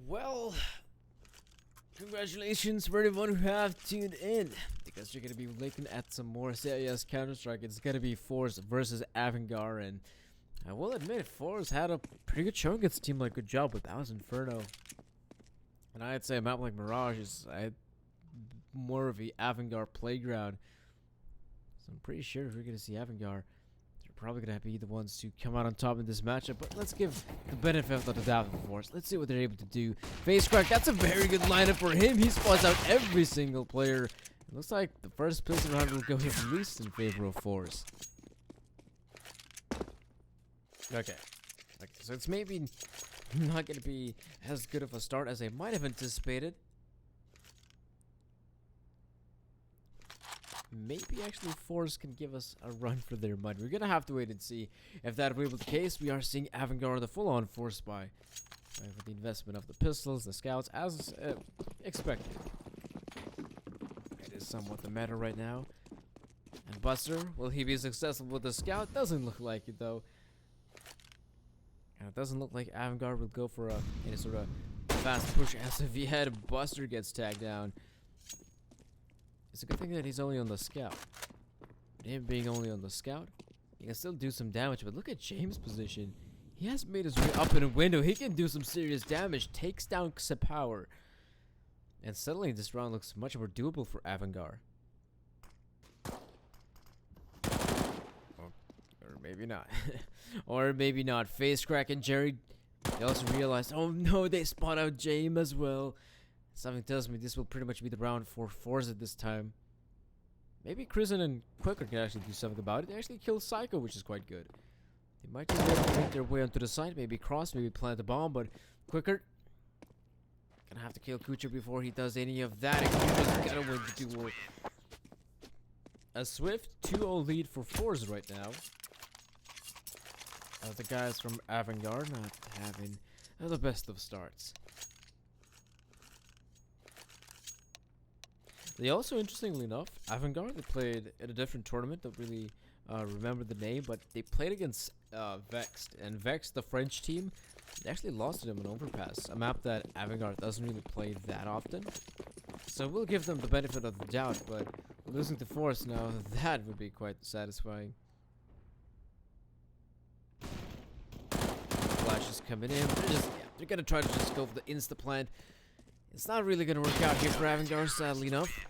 Well, congratulations for everyone who have tuned in, because you're gonna be looking at some more serious Counter-Strike. It's gonna be forZe versus AVANGAR, and I will admit, forZe had a pretty good showing against a team like Good Job, but that was Inferno. And I'd say a map like Mirage is more of the AVANGAR playground. So I'm pretty sure if we're gonna see AVANGAR, they're probably gonna be the ones to come out on top in this matchup. But let's give the benefit of the doubt to forZe. Let's see what they're able to do. FaceCrack, that's a very good lineup for him. He spots out every single player. It looks like the first pistol round will go at least in favor of forZe. Okay, so it's maybe not going to be as good of a start as I might have anticipated. Maybe actually forZe can give us a run for their money. We're going to have to wait and see if that will be the case. We are seeing AVANGAR the full-on force buy with the investment of the pistols, the scouts, as expected. It is somewhat the matter right now. And Buster, will he be successful with the scout? Doesn't look like it though. And it doesn't look like AVANGAR will go for any sort of fast push, as if he had Buster gets tagged down. It's a good thing that he's only on the scout. But him being only on the scout, he can still do some damage. But look at James' position. He has made his way up in a window. He can do some serious damage. Takes down Power. And suddenly this round looks much more doable for AVANGAR. Or maybe not. Or maybe not. FaceCrack and Jerry, they also realized, oh no, they spot out James as well. Something tells me this will pretty much be the round for forZe at this time. Maybe Krisen and Quicker can actually do something about it. They actually killed Psycho, which is quite good. They might just be able to make their way onto the side, maybe cross, maybe plant the bomb, but Quicker gonna have to kill Kucher before he does any of that. And Kucher's gotta win the duel. A swift 2-0 lead for forZe right now. The guys from AVANGAR not having the best of starts. They also, interestingly enough, AVANGAR, they played in a different tournament. Don't really remember the name, but they played against Vexed. And Vexed, the French team, they actually lost to them in Overpass, a map that AVANGAR doesn't really play that often. So we'll give them the benefit of the doubt, but losing to forZe now, that would be quite satisfying. Flashes coming in. They're gonna try to just go for the insta plant. It's not really gonna work out here for AVANGAR, sadly enough.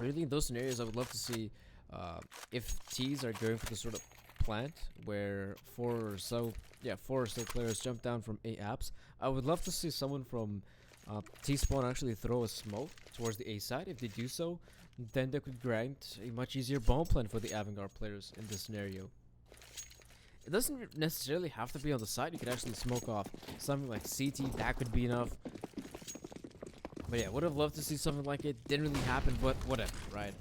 Really, in those scenarios, I would love to see if T's are going for the sort of plant where four or so players jump down from A apps. I would love to see someone from T spawn actually throw a smoke towards the A side. If they do so, then they could grant a much easier bomb plan for the AVANGAR players in this scenario. It doesn't necessarily have to be on the side. You could actually smoke off something like CT. That could be enough. But yeah, would have loved to see something like it. Didn't really happen, but whatever, right?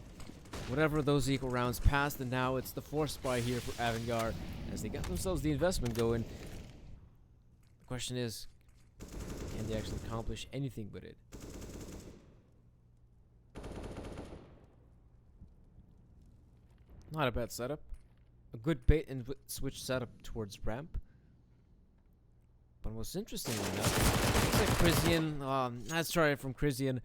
Whatever, those equal rounds passed, and now it's the force buy here for AVANGAR as they got themselves the investment going. The question is, can they actually accomplish anything with it? Not a bad setup. A good bait and switch setup towards ramp. But what's interesting enough, looks like Krisian, let's try it from Krisian,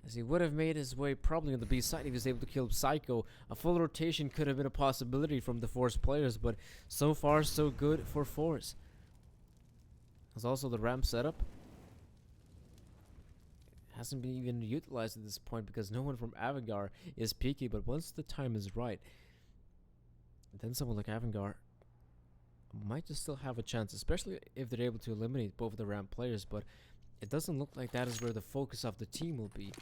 as he would have made his way probably on the B side if he was able to kill Psycho. A full rotation could have been a possibility from the forZe players, but so far so good for forZe. There's also the ramp setup. It hasn't been even utilized at this point because no one from AVANGAR is peaky, but once the time is right, then someone like AVANGAR might just still have a chance, especially if they're able to eliminate both of the ramp players, but it doesn't look like that is where the focus of the team will be.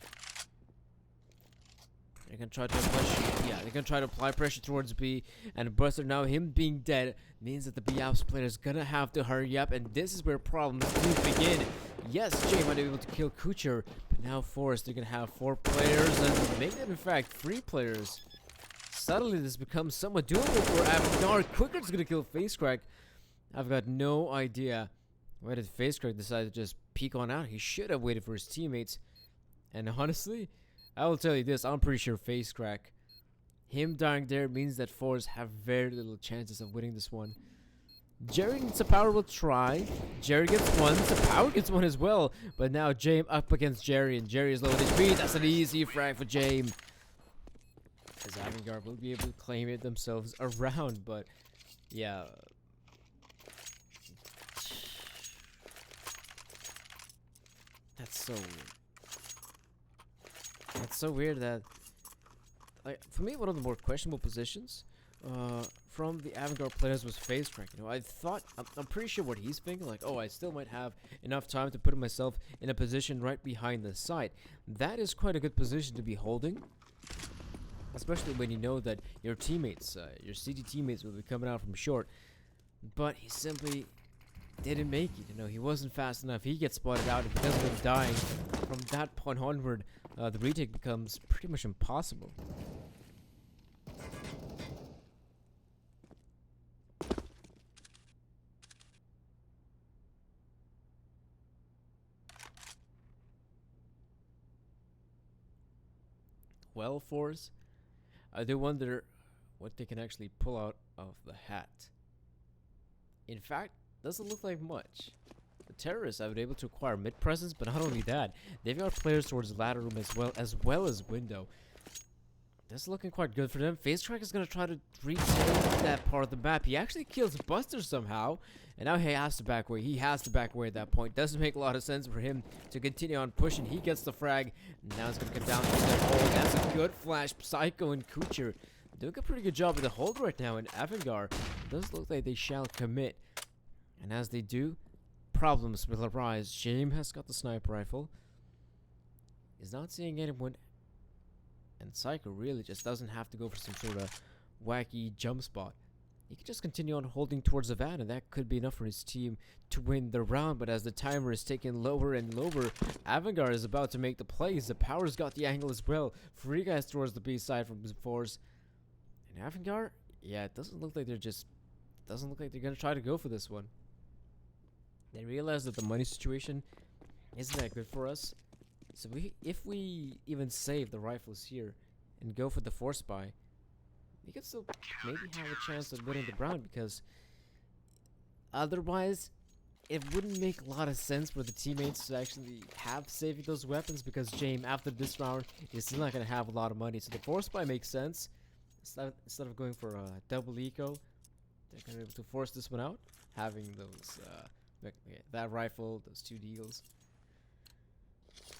They're gonna try to apply pressure towards B, and Buster, now him being dead means that the B apps player is gonna have to hurry up, and this is where problems do begin. Yes, Jay might be able to kill Kucher, but now forZe, they're gonna have 4 players, and make them in fact 3 players. Suddenly this becomes somewhat doable for AVANGAR. Quicker's gonna kill FaceCrack. I've got no idea why did FaceCrack decide to just peek on out. He should have waited for his teammates. And honestly, I will tell you this, I'm pretty sure FaceCrack, him dying there means that forZe have very little chances of winning this one. Jerry and Power will try. Jerry gets one. Power gets one as well. But now James up against Jerry, and Jerry is low on HP. That's an easy frag for James. As AVANGAR will be able to claim it themselves around, but yeah. That's so weird. That's so weird that, like, for me, one of the more questionable positions from the AVANGAR players was FaZe Crack. You know, I thought, I'm pretty sure what he's thinking, like, oh, I still might have enough time to put myself in a position right behind the site. That is quite a good position to be holding, especially when you know that your teammates, your CT teammates will be coming out from short. But he simply didn't make it. You know, he wasn't fast enough. He gets spotted out, and because of him dying, from that point onward, the retake becomes pretty much impossible. Well, forZe, I do wonder what they can actually pull out of the hat. In fact, doesn't look like much. The terrorists have been able to acquire mid presence, but not only that, they've got players towards the ladder room as well as window. This is looking quite good for them. FaZe Crack is going to try to retake that part of the map. He actually kills Buster somehow, and now he has to back away. He has to back away at that point. Doesn't make a lot of sense for him to continue on pushing. He gets the frag. Now it's going to come down to the hole. That's a good flash. Psycho and Kucher doing a pretty good job with the hold right now, and AVANGAR does look like they shall commit. And as they do, problems will arise. James has got the sniper rifle. He's not seeing anyone. And Psycho really just doesn't have to go for some sort of wacky jump spot. He can just continue on holding towards the van, and that could be enough for his team to win the round. But as the timer is taking lower and lower, AVANGAR is about to make the plays. The Power's got the angle as well. Free Guys towards the B side from forZe. And AVANGAR, yeah, it doesn't look like they're gonna try to go for this one. They realize that the money situation isn't that good for us. So if we even save the rifles here and go for the force buy, we could still maybe have a chance of winning the round, because otherwise it wouldn't make a lot of sense for the teammates to actually have saving those weapons, because James after this round is still not going to have a lot of money. So the force buy makes sense. Instead of going for a double eco, they're going to be able to force this one out, having those that rifle, those two deals.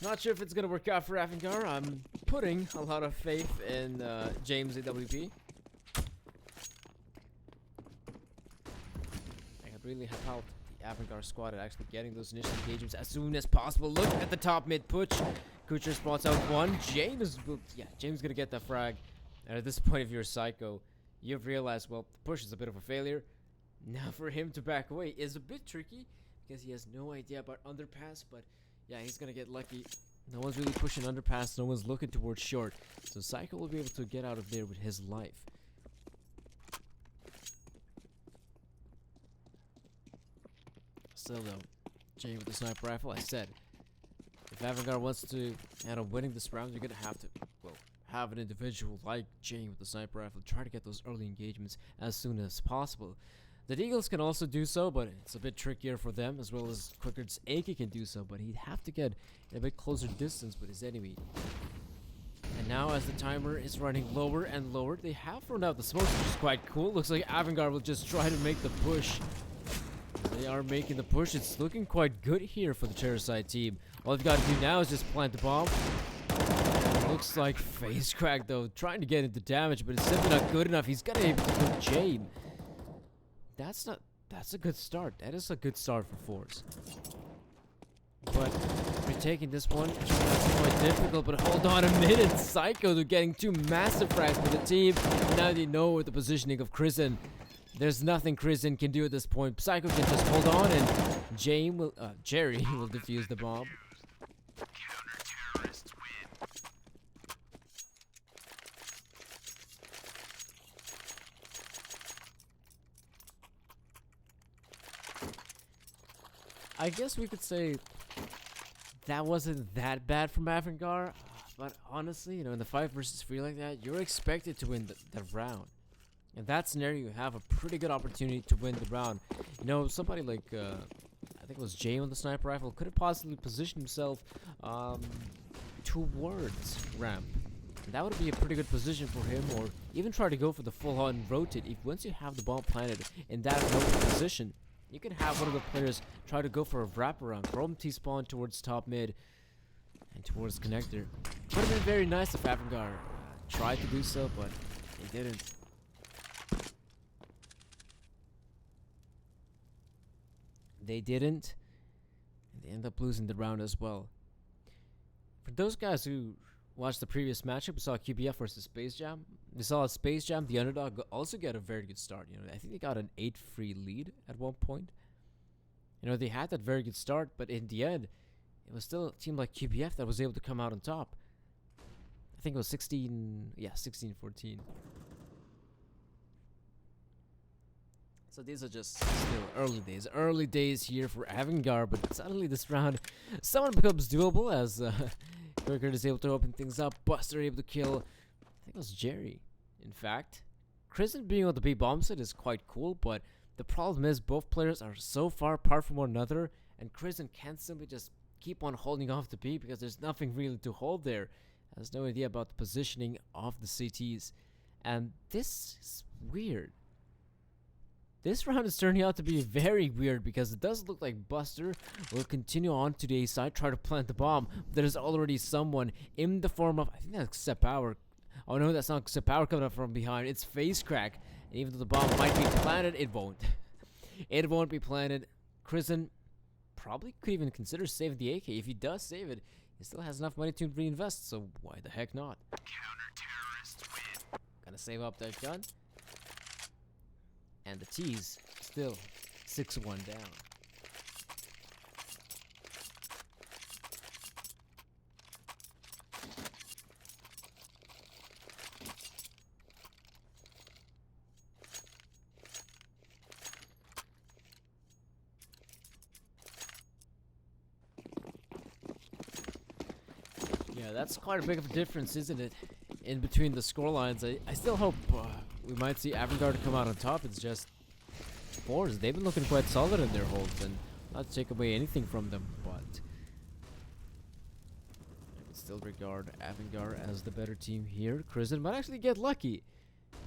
Not sure if it's gonna work out for AVANGAR. I'm putting a lot of faith in James AWP. I could really help out the AVANGAR squad at actually getting those initial engagements as soon as possible. Look at the top mid push. Kucher spots out one. James gonna get that frag. And at this point, if you're a Psycho, you've realized, well, the push is a bit of a failure. Now for him to back away is a bit tricky, because he has no idea about underpass, but yeah, he's gonna get lucky. No one's really pushing underpass, no one's looking towards short. So Psycho will be able to get out of there with his life. Still though, Jay with the sniper rifle, I said, if AVANGAR wants to end up winning this round, you're gonna have to, well, have an individual like Jay with the sniper rifle try to get those early engagements as soon as possible. The Eagles can also do so, but it's a bit trickier for them, as well as Quickard's AK can do so, but he'd have to get a bit closer distance with his enemy. And now as the timer is running lower and lower, they have thrown out the smoke, which is quite cool. Looks like AVANGAR will just try to make the push. They are making the push. It's looking quite good here for the Terrorcide team. All they've got to do now is just plant the bomb. Looks like FaZe Crack though, trying to get into damage, but it's simply not good enough. He's gonna be able to kill James. That's a good start. That is a good start for forZe. But retaking this one, that's quite difficult, but hold on a minute. Psycho, they're getting two massive frags for the team. Now they know the positioning of Krisen. There's nothing Krisen can do at this point. Psycho can just hold on, and Jerry will defuse the bomb. I guess we could say that wasn't that bad from AVANGAR, but honestly, you know, in the 5 versus 3 like that, you're expected to win the round. In that scenario, you have a pretty good opportunity to win the round. You know, somebody like I think it was Jay on the sniper rifle could have possibly positioned himself towards ramp. And that would be a pretty good position for him, or even try to go for the full-on rotate. If once you have the bomb planted in that open position, you can have one of the players try to go for a wraparound from T-spawn towards top mid and towards connector. Would have been very nice if AVANGAR tried to do so, but they didn't. They didn't, and they end up losing the round as well. For those guys who watched the previous matchup, we saw QBF versus Space Jam. We saw at Space Jam, the underdog also get a very good start. You know, I think they got an 8-free lead at one point. You know, they had that very good start, but in the end, it was still a team like QBF that was able to come out on top. I think it was 16-14. So these are just still early days here for AVANGAR, but suddenly this round, someone becomes doable as Cricket is able to open things up. Buster able to kill, I think it was Jerry, in fact. Kristen being able to be bomb set is quite cool, but the problem is both players are so far apart from one another, and Kristen can't simply just keep on holding off the B because there's nothing really to hold there. Has no idea about the positioning of the CTs, and this is weird. This round is turning out to be very weird because it does look like Buster will continue on to the A side, try to plant the bomb. There's already someone in the form of, I think that's Sepower. Oh no, that's not Sepower coming up from behind. It's Face Crack. And even though the bomb might be planted, it won't. It won't be planted. Kristen probably could even consider saving the AK. If he does save it, he still has enough money to reinvest, so why the heck not? Counter-terrorists win. Gonna save up that gun. And the T's still 6-1 down. Yeah, that's quite a big of a difference, isn't it? In between the score lines, I still hope we might see AVANGAR come out on top. It's just forZe. They've been looking quite solid in their holds, and not to take away anything from them, but I can still regard AVANGAR as the better team here. Kristen might actually get lucky,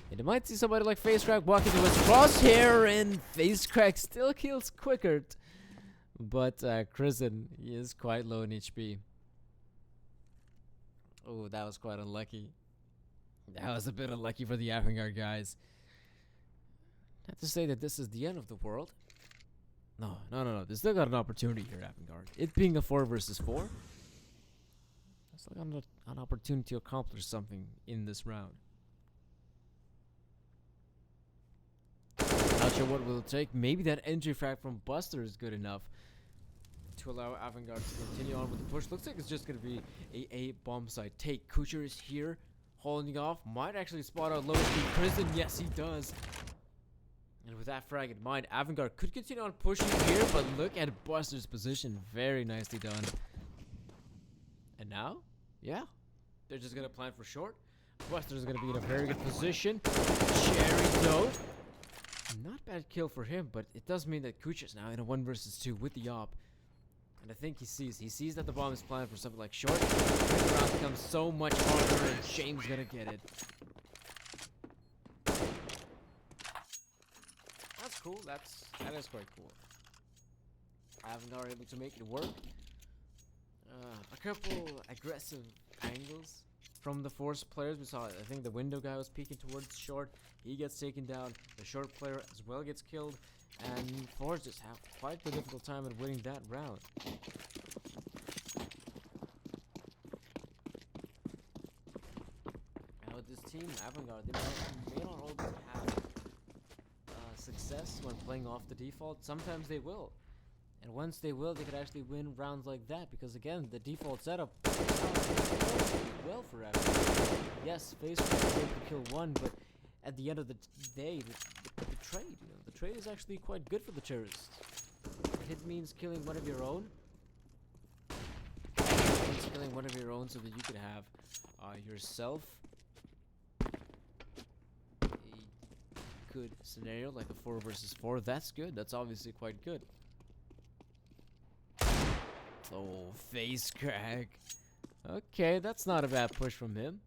and you might see somebody like FaceCrack walk into his crosshair, and FaceCrack still kills Quickert, but Kristen is quite low in HP. Oh, that was quite unlucky. That was a bit unlucky for the AVANGAR guys. Not to say that this is the end of the world. No. They still got an opportunity here, AVANGAR. It being a 4 versus 4, they still got an opportunity to accomplish something in this round. Not sure what will take. Maybe that entry frag from Buster is good enough to allow AVANGAR to continue on with the push. Looks like it's just going to be a bomb site take. Kucher is here, holding off. Might actually spot out low speed Kristen. Yes, he does. And with that frag in mind, AVANGAR could continue on pushing here, but look at Buster's position. Very nicely done. And now, yeah, they're just going to plan for short. Buster's going to be in a very good position. Cherry though. Not bad kill for him, but it does mean that Kucher's now in a 1 versus 2 with the op. And I think he sees that the bomb is planned for something like short. The round becomes so much harder, and Shame's gonna get it. That's cool. That is quite cool. AVANGAR able to make it work. A couple aggressive angles from the forZe players. We saw, I think the window guy was peeking towards short. He gets taken down. The short player as well gets killed. And forZe just have quite a difficult time at winning that round. Now with this team, AVANGAR, they may not always have success when playing off the default. Sometimes they will. And once they will, they could actually win rounds like that. Because again, the default setup well for AVANGAR. Yes, FaceCrack was able to kill one, but at the end of the day, the trade, the trade is actually quite good for the terrorists. It means killing one of your own. It means killing one of your own so that you could have yourself a good scenario, like a 4 versus 4. That's good. That's obviously quite good. Oh, face crack. Okay, that's not a bad push from him.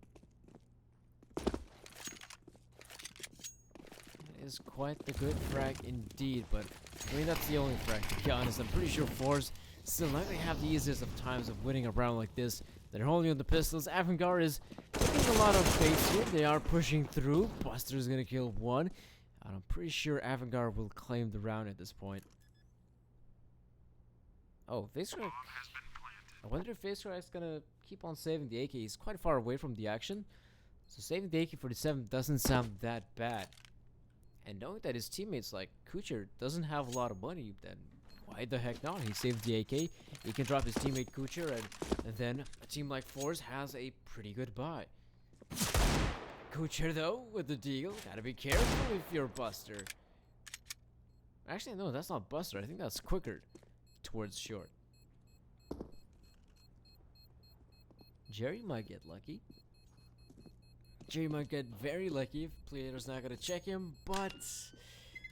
That is quite the good frag indeed, but I mean, that's the only frag, to be honest. I'm pretty sure forZe still not gonna have the easiest of times of winning a round like this. They're holding on the pistols. AVANGAR is taking a lot of baits here. They are pushing through. Buster's gonna kill one. And I'm pretty sure AVANGAR will claim the round at this point. Oh, FaceCrack. I wonder if FaceCrack's gonna keep on saving the AK. He's quite far away from the action. So saving the AK-47 doesn't sound that bad. And knowing that his teammates like Kucher doesn't have a lot of money, then why the heck not? He saved the AK. He can drop his teammate Kucher, and then a team like forZe has a pretty good buy. Kucher though with the deagle. Gotta be careful if you're Buster. Actually, no, that's not Buster. I think that's Quicker towards short. Jerry might get lucky. Jerry might get very lucky if player's not gonna check him, but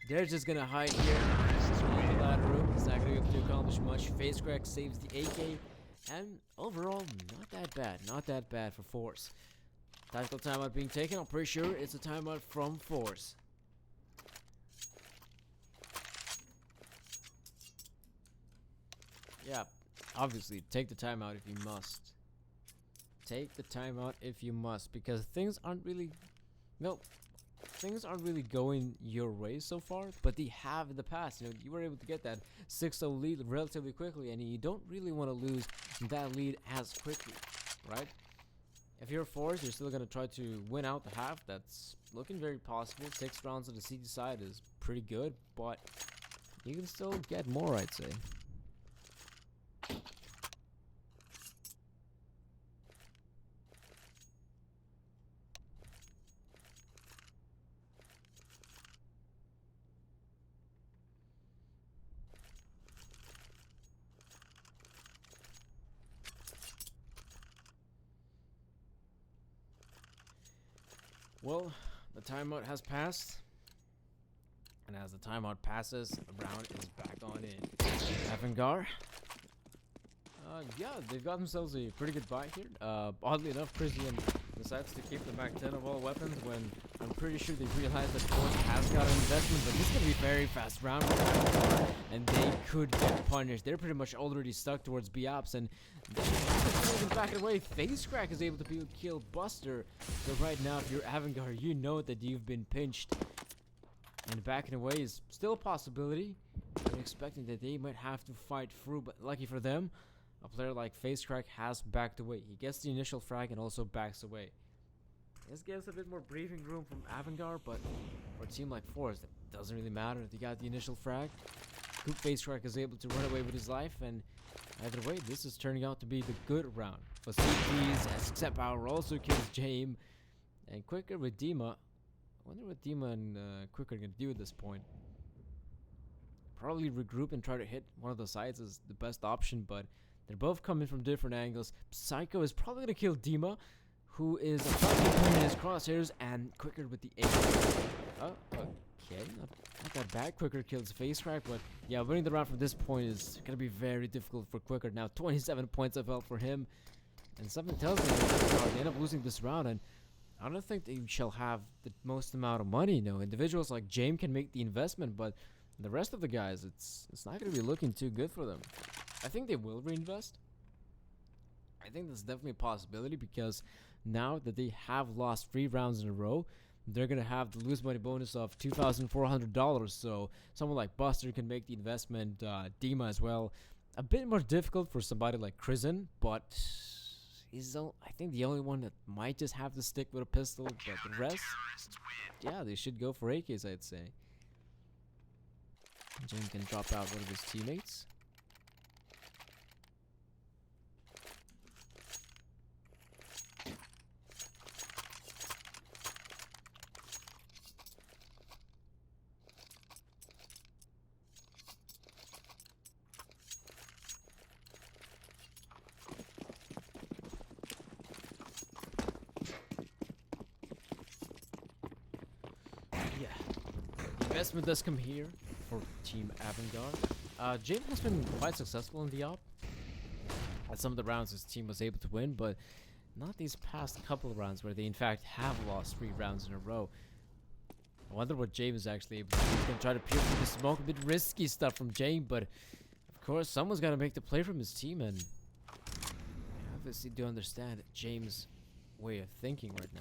they're just gonna hide here. In the ladder room. It's not gonna be able to accomplish much. FaceCrack saves the AK, and overall, not that bad. Not that bad for forZe. Tactical timeout being taken. I'm pretty sure it's a timeout from forZe. Yeah, obviously, take the timeout if you must. Take the timeout if you must, because things aren't really going your way so far, but they have in the past. You know, you were able to get that 6-0 lead relatively quickly, and you don't really want to lose that lead as quickly, right? If you're forZe, you're still going to try to win out the half. That's looking very possible. 6 rounds on the CT side is pretty good, but you can still get more, I'd say. Well, the timeout has passed, and as the timeout passes, the round is back on in. AVANGAR. Yeah, they've got themselves a pretty good buy here. Oddly enough, Christian decides to keep the Mac 10 of all weapons when I'm pretty sure they realize that forZe has got an investment, but this is going to be a very fast round for AVANGAR, and they could get punished. They're pretty much already stuck towards B-Ops, and they're back away. FaceCrack is able to kill Buster. So right now, if you're AVANGAR, you know that you've been pinched. And backing away is still a possibility. I'm expecting that they might have to fight through, but lucky for them, a player like FaceCrack has backed away. He gets the initial frag and also backs away. This gives a bit more breathing room from AVANGAR, but for a team like forZe, it doesn't really matter. They got the initial frag. FaceCrack is able to run away with his life, and either way, this is turning out to be the good round. For CTs, as Step Power also kills James, and Quicker with Dima. I wonder what Dima and Quicker are going to do at this point. Probably regroup and try to hit one of the sides is the best option, but they're both coming from different angles. Psycho is probably going to kill Dima, who is in his crosshairs, and Quicker with the A. Oh, okay, not that bad. Quicker kills FaceCrack, but yeah, winning the round from this point is going to be very difficult for Quicker. Now 27 points of health for him, and something tells me that they end up losing this round, and I don't think they shall have the most amount of money. You know, individuals like James can make the investment, but the rest of the guys, it's not going to be looking too good for them. I think they will reinvest. I think that's definitely a possibility, because now that they have lost 3 rounds in a row, they're going to have the lose money bonus of $2,400. So someone like Buster can make the investment, Dima as well. A bit more difficult for somebody like Chrisen, but he's I think the only one that might just have to stick with a pistol, but the rest, yeah, they should go for AKs, I'd say. Jim can drop out one of his teammates. investment does come here for Team AVANGAR. James has been quite successful in the op. At some of the rounds his team was able to win, but not these past couple of rounds where they in fact have lost 3 rounds in a row. I wonder what James is actually able to do. He's gonna try to peer through the smoke. A bit risky stuff from James, but of course someone's gotta make the play from his team, and I obviously do understand James' way of thinking right now.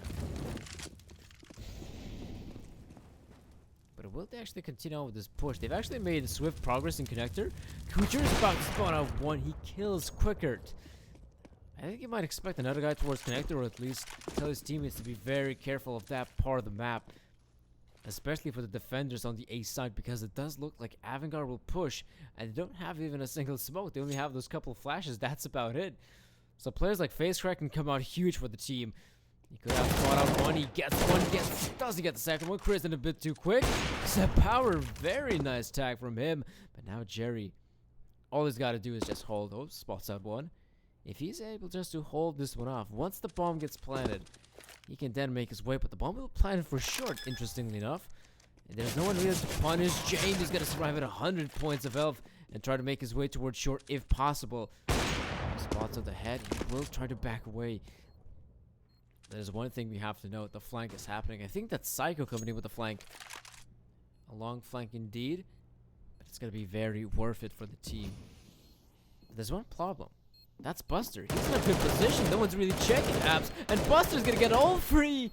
But will they actually continue on with this push? They've actually made swift progress in connector. Kucher is about to spawn out 1. He kills Quickert. I think you might expect another guy towards connector, or at least tell his teammates to be very careful of that part of the map. Especially for the defenders on the A side, because it does look like AVANGAR will push, and they don't have even a single smoke. They only have those couple of flashes. That's about it. So players like FaceCrack can come out huge for the team. He could have fought out 1. He gets 1. Does he get the second one? Chris in a bit too quick. Set power. Very nice tag from him. But now Jerry, all he's got to do is just hold. Oh, spots out 1. If he's able just to hold this one off, once the bomb gets planted, he can then make his way. But the bomb will plant it for short, interestingly enough. And there's no one really to punish. James is going to survive at 100 points of health and try to make his way towards short if possible. Spots on the head. He will try to back away. There's one thing we have to note. The flank is happening. I think that's Psycho coming in with the flank. A long flank indeed. But it's going to be very worth it for the team. There's one problem. That's Buster. He's in a good position. No one's really checking apps. And Buster's going to get all free.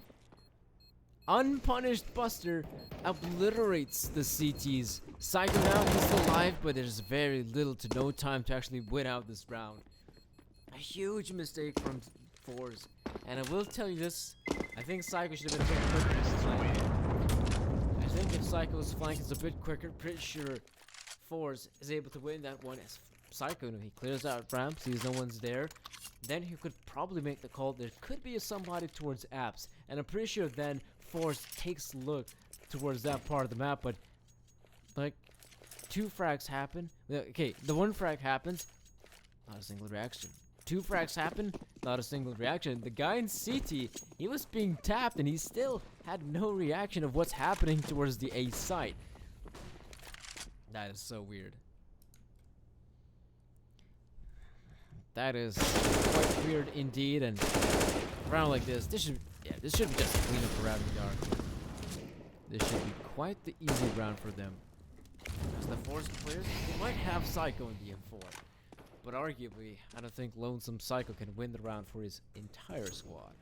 Unpunished Buster obliterates the CTs. Psycho now, he's still alive, but there's very little to no time to actually win out this round. A huge mistake from forZe. And I will tell you this, I think Psycho should have been a bit quicker this flank. I think if Psycho's flank is a bit quicker, pretty sure forZe is able to win that one. As Psycho, he clears out ramp, sees no one's there, then he could probably make the call. There could be somebody towards apps, and I'm pretty sure then forZe takes a look towards that part of the map, but like 2 frags happen. Okay, the 1 frag happens, not a single reaction. 2 frags happen, not a single reaction. The guy in CT, he was being tapped and he still had no reaction of what's happening towards the A site. That is so weird. That is quite weird indeed, and a round like this should be just a cleanup for AVANGAR. This should be quite the easy round for them. As the forZe players, they might have Psycho in the M4. But arguably, I don't think Lonesome Psycho can win the round for his entire squad.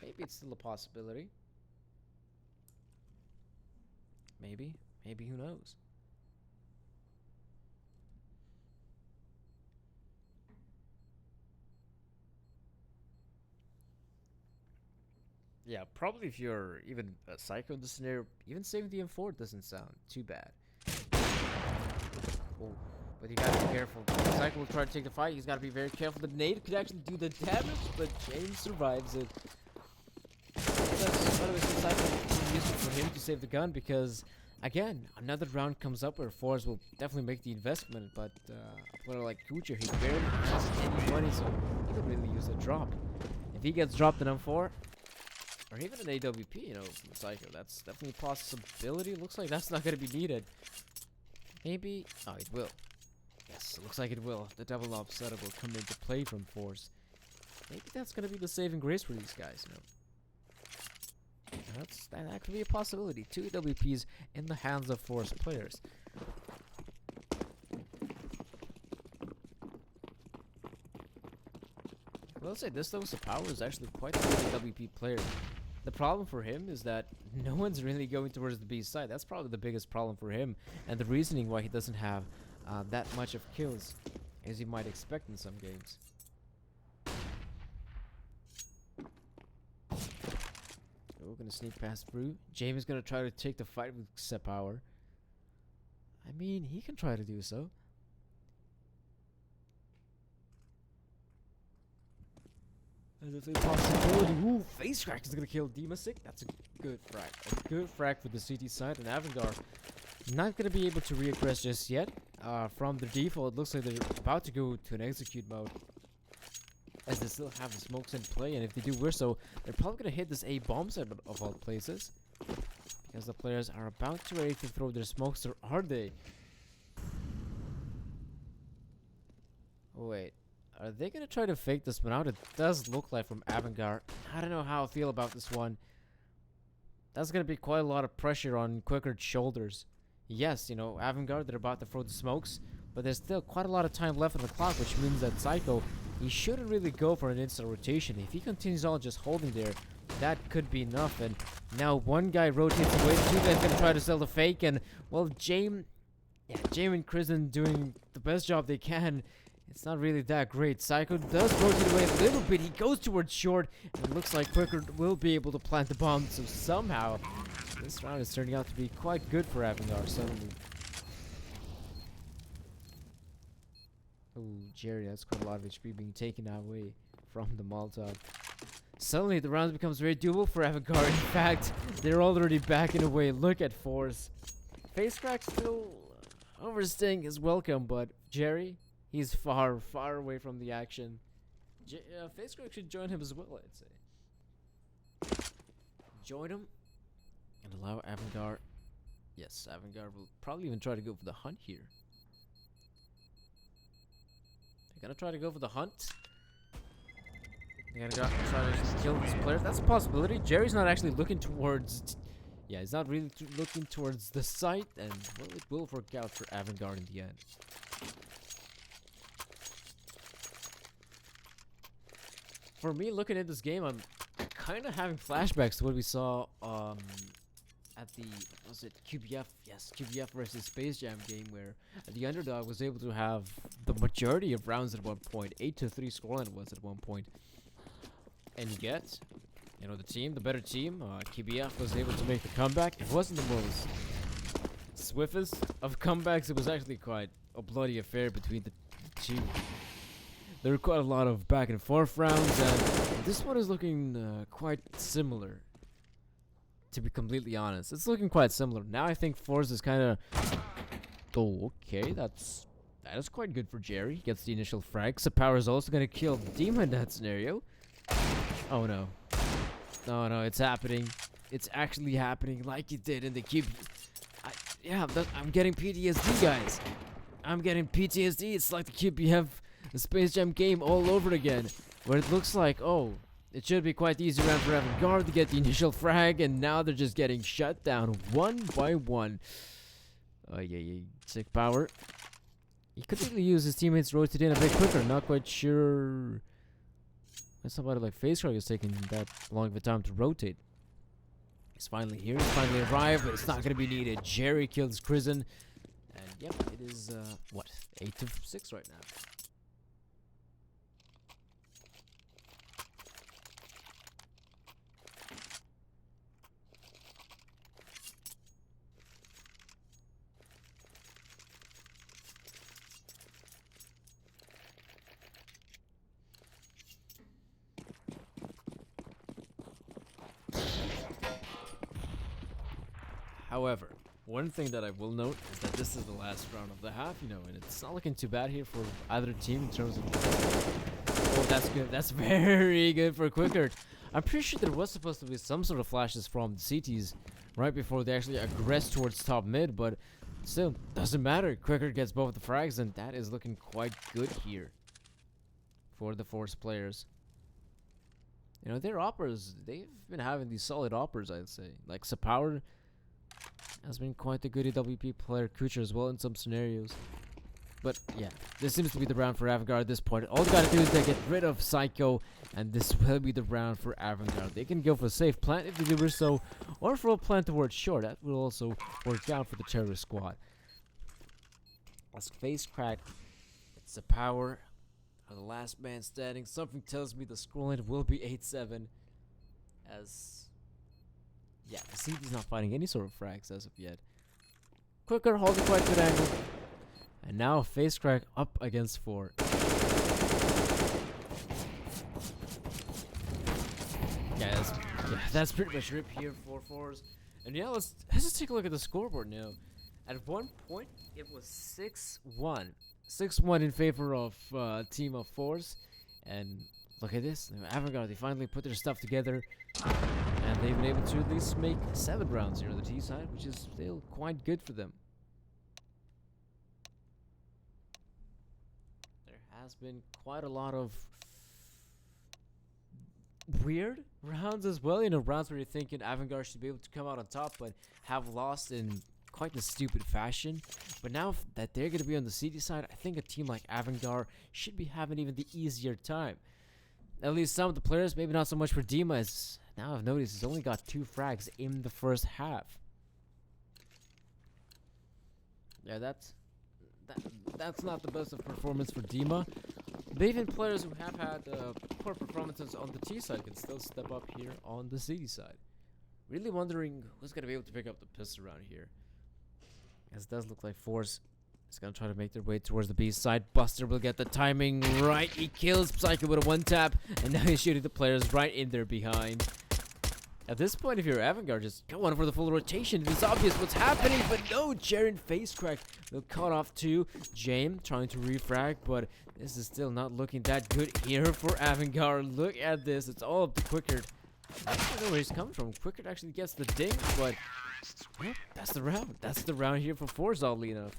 Maybe it's still a possibility. Maybe, who knows? Yeah, probably if you're even a Psycho in the scenario, even saving the M4 doesn't sound too bad. Oh, but you gotta be careful. Psycho will try to take the fight. He's gotta be very careful. The nade could actually do the damage, but James survives it. That's by the way, Psycho is useful for him to save the gun because, again, another round comes up where forZe will definitely make the investment, but a player like Kucher, he barely has any money, so he could really use a drop. If he gets dropped in M4, or even an AWP, you know, from Psycho, that's definitely a possibility. Looks like that's not going to be needed. Maybe, oh, it will. Yes, it looks like it will. The double op setup will come into play from forZe. Maybe that's going to be the saving grace for these guys, you know. That could be a possibility. 2 AWPs in the hands of forZe players. Well, I'll say this though, Power is actually quite a good AWP player. The problem for him is that no one's really going towards the B side. That's probably the biggest problem for him, and the reasoning why he doesn't have that much of kills as you might expect in some games. We're gonna sneak past through. James is gonna try to take the fight with Set Power. I mean, he can try to do so. There's a possibility. Ooh, FaceCrack is gonna kill Demasic. That's a good frag. A good frag for the CT side, and AVANGAR not gonna be able to reaggress just yet. From the default, it looks like they're about to go to an execute mode. as they still have the smokes in play, and if they do worse so, they're probably gonna hit this A bomb site of all places. Because the players are about to ready to throw their smokes, or are they? Wait, are they gonna try to fake this one out? It does look like from AVANGAR. I don't know how I feel about this one. That's gonna be quite a lot of pressure on Quickard's shoulders. Yes, you know, AVANGAR, they're about to throw the smokes, but there's still quite a lot of time left on the clock, which means that Psycho, he shouldn't really go for an instant rotation. If he continues on just holding there, that could be enough. And now one guy rotates away, two guys gonna try to sell the fake, and well, James and Kristen doing the best job they can. It's not really that great. Psycho does rotate away a little bit. He goes towards short, and it looks like Quickard will be able to plant the bomb. So somehow, this round is turning out to be quite good for AVANGAR suddenly. Oh, Jerry, that's quite a lot of HP being taken away from the Molotov. Suddenly, the round becomes very doable for AVANGAR. In fact, they're already backing away. Look at forZe. FaceCrack still overstaying his welcome, but Jerry, he's far, far away from the action. FaceCrack should join him as well, I'd say. Join him and allow AVANGAR. Yes, AVANGAR will probably even try to go for the hunt here. They're gonna try to go for the hunt. They're gonna try to kill these players. That's a possibility. Jerry's not actually looking towards. Yeah, he's not really looking towards the site, and well, it will work out for AVANGAR in the end. For me, looking at this game, I'm kind of having flashbacks to what we saw at the, was it QBF? Yes, QBF versus Space Jam game, where the underdog was able to have the majority of rounds at one point. 8-3 scoreline was at one point. And yet, you know, the better team, QBF was able to make the comeback. It wasn't the most swiftest of comebacks. It was actually quite a bloody affair between the two. There were quite a lot of back and forth rounds, and this one is looking quite similar. To be completely honest, it's looking quite similar. Now I think forZe is kind of. Oh, okay, that is quite good for Jerry. He gets the initial frag. Power is also gonna kill Demon in that scenario. Oh no. No, it's happening. It's actually happening like it did in the QB. I'm getting PTSD, guys. I'm getting PTSD. It's like the QBF, the Space Jam game all over again. Where it looks like, oh, it should be quite easy round for AVANGAR to get the initial frag, and now they're just getting shut down one by one. Oh, yeah. Sick power. He could really use his teammates rotate in a bit quicker. Not quite sure. Somebody like FaceCrack is taking that long of a time to rotate. He's finally here. He's finally arrived, but it's not going to be needed. Jerry kills Kristen. And yep, it is, 8-6 right now. However, one thing that I will note is that this is the last round of the half, you know, and it's not looking too bad here for either team in terms of. Oh, that's good. That's very good for Quickard. I'm pretty sure there was supposed to be some sort of flashes from the CTs right before they actually aggress towards top mid, but still, doesn't matter. Quickard gets both the frags, and that is looking quite good here for the forZe players. You know, their operas, they've been having these solid operas, I'd say. Like, Power has been quite a good AWP player. Kucher as well in some scenarios. But yeah, this seems to be the round for AVANGAR at this point. All they gotta do is they get rid of Psycho, and this will be the round for AVANGAR. They can go for a safe plant if they do so, or for a plant towards short. That will also work out for the terrorist squad. As FaceCrack, it's the power of the last man standing. Something tells me the scoreline will be 8-7. As yeah, the CT's not finding any sort of frags as of yet. Quicker holding quite good angle. And now FaceCrack up against 4. Yeah, that's pretty much rip here for forZe. And yeah, let's just take a look at the scoreboard now. At one point, it was 6-1. 6-1 in favor of team of forZe. And look at this. AVANGAR, they finally put their stuff together. And they've been able to at least make 7 rounds here on the T side, which is still quite good for them. There has been quite a lot of weird rounds as well. You know, rounds where you're thinking AVANGAR should be able to come out on top, but have lost in quite a stupid fashion. But now that they're going to be on the CD side, I think a team like AVANGAR should be having even the easier time. At least some of the players, maybe not so much for Dima, as now I've noticed he's only got 2 frags in the first half. Yeah, that's not the best of performance for Dima. But even players who have had poor performances on the T side can still step up here on the CD side. Really wondering who's going to be able to pick up the pistol around here. As it does look like forZe is going to try to make their way towards the B side. Buster will get the timing right. He kills Psycho with a 1-tap. And now he's shooting the players right in there behind. At this point, if you're AVANGAR, just go on for the full rotation. It's obvious what's happening, but no, Jaren face crack. They'll cut off to James, trying to refrag, but this is still not looking that good here for AVANGAR. Look at this. It's all up to Quickard. I don't know where he's coming from. Quickard actually gets the ding, but well, that's the round. That's the round here for forZe, oddly enough.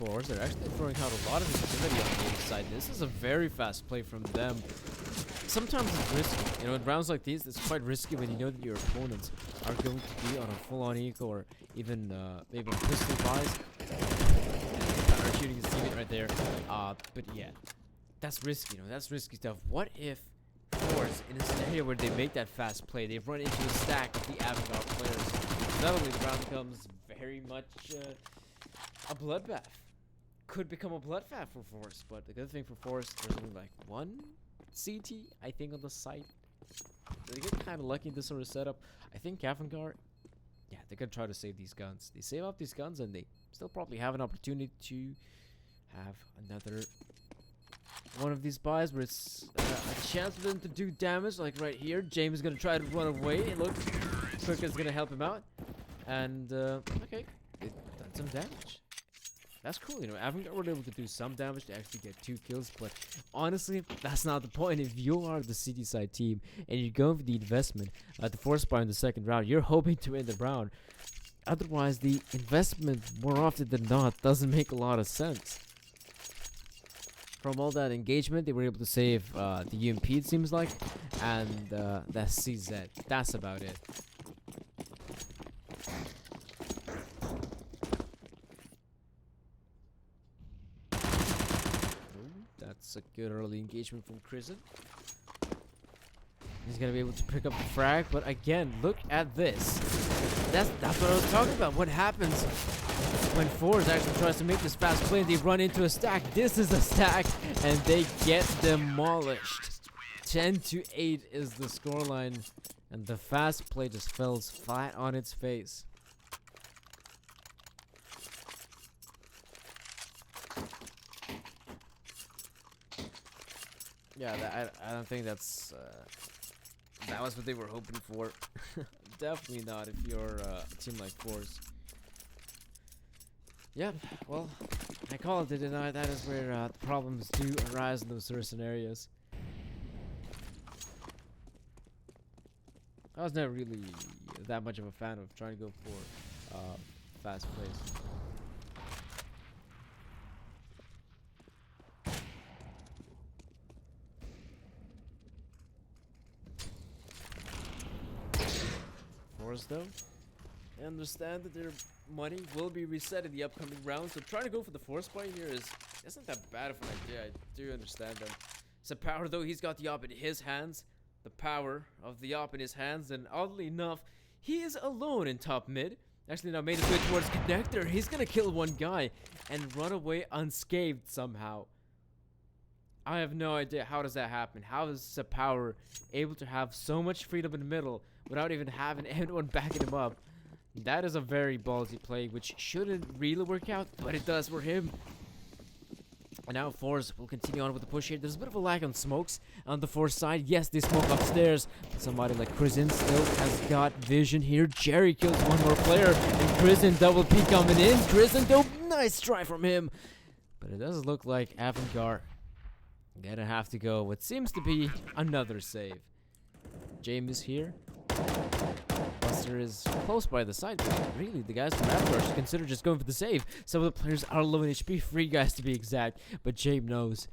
forZe, they're actually throwing out a lot of activity on the inside. This is a very fast play from them. Sometimes it's risky. You know, in rounds like these, it's quite risky when you know that your opponents are going to be on a full-on eco or even maybe pistol buys. Counter shooting his teammate right there. But yeah, that's risky. You know, that's risky stuff. What if forZe, in a scenario where they make that fast play, they run into a stack of the AVANGAR players? Not only the round becomes very much a bloodbath. Could become a bloodbath for forZe, but the good thing for forZe, there's only like 1 CT, I think, on the site. So they get kind of lucky in this sort of setup. I think AVANGAR, yeah, they're gonna try to save these guns. They save up these guns, and they still probably have an opportunity to have another one of these buys where it's a chance for them to do damage, like right here. James is gonna try to run away. It looks Quick is gonna help him out, and okay, it done some damage. That's cool, you know. AVANGAR were able to do some damage to actually get 2 kills, but honestly, that's not the point. If you are the city side team and you're going for the investment at the force bar in the second round, you're hoping to win the round. Otherwise, the investment, more often than not, doesn't make a lot of sense. From all that engagement, they were able to save the UMP, it seems like, and that's CZ. That's about it. That's a good early engagement from Chrisen. He's gonna be able to pick up the frag, but again, look at this. That's what I was talking about. What happens when forZe actually tries to make this fast play and they run into a stack? This is a stack, and they get demolished. 10-8 is the scoreline, and the fast play just falls flat on its face. Yeah, I don't think that's that was what they were hoping for. Definitely not if you're a team like forZe. Yeah, well, I call it the deny. That is where the problems do arise in those sort of scenarios. I was never really that much of a fan of trying to go for fast plays. Though, I understand that their money will be reset in the upcoming round, so trying to go for the force buy here isn't that bad of an idea. I do understand them. So power though, he's got the op in his hands, the power of the op in his hands, and oddly enough, he is alone in top mid. Actually now made his way towards connector. He's gonna kill 1 guy and run away unscathed somehow. I have no idea how does that happen. How is the power able to have so much freedom in the middle without even having anyone backing him up? That is a very ballsy play, which shouldn't really work out, but it does for him. And now forZe will continue on with the push here. There's a bit of a lag on smokes on the forZe side. Yes, they smoke upstairs, but somebody like Crizin still has got vision here. Jerry kills one more player, and Crizin double peek coming in. Crizin, though, nice try from him. But it does look like AVANGAR gonna have to go what seems to be another save. James is here. Buster is close by the side, but really the guys from AVANGAR should consider just going for the save. Some of the players are low in HP, 3 guys to be exact, but James knows.